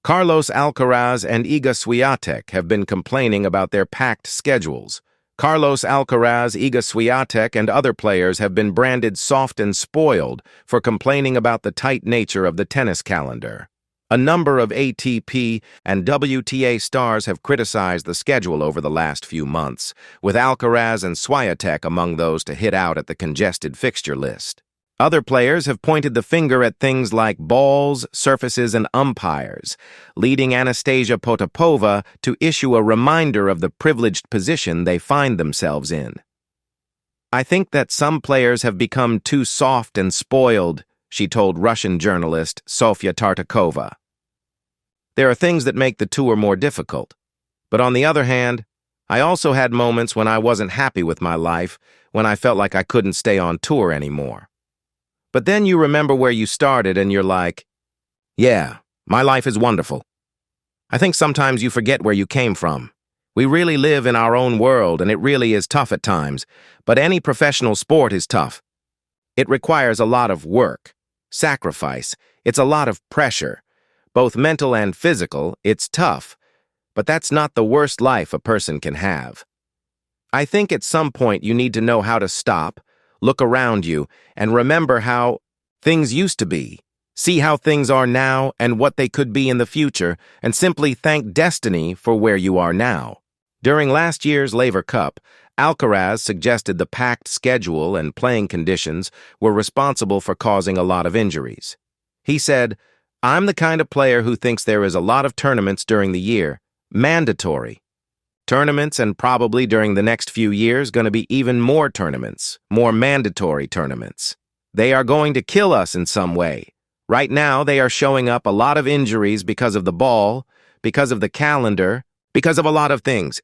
Carlos Alcaraz and Iga Swiatek have been complaining about their packed schedules. Carlos Alcaraz, Iga Swiatek, and other players have been branded soft and spoiled for complaining about the tight nature of the tennis calendar. A number of ATP and WTA stars have criticized the schedule over the last few months, with Alcaraz and Swiatek among those to hit out at the congested fixture list. Other players have pointed the finger at things like balls, surfaces, and umpires, leading Anastasia Potapova to issue a reminder of the privileged position they find themselves in. "I think that some players have become too soft and spoiled," she told Russian journalist Sofia Tartakova. "There are things that make the tour more difficult. But on the other hand, I also had moments when I wasn't happy with my life, when I felt like I couldn't stay on tour anymore. But then you remember where you started and you're like, yeah, my life is wonderful. I think sometimes you forget where you came from. We really live in our own world and it really is tough at times, but any professional sport is tough. It requires a lot of work, sacrifice, it's a lot of pressure. Both mental and physical, it's tough, but that's not the worst life a person can have. I think at some point you need to know how to stop, look around you, and remember how things used to be. See how things are now and what they could be in the future, and simply thank destiny for where you are now." During last year's Laver Cup, Alcaraz suggested the packed schedule and playing conditions were responsible for causing a lot of injuries. He said, "I'm the kind of player who thinks there is a lot of tournaments during the year, mandatory. Tournaments, and probably during the next few years going to be even more tournaments, more mandatory tournaments. They are going to kill us in some way. Right now, they are showing up a lot of injuries because of the ball, because of the calendar, because of a lot of things.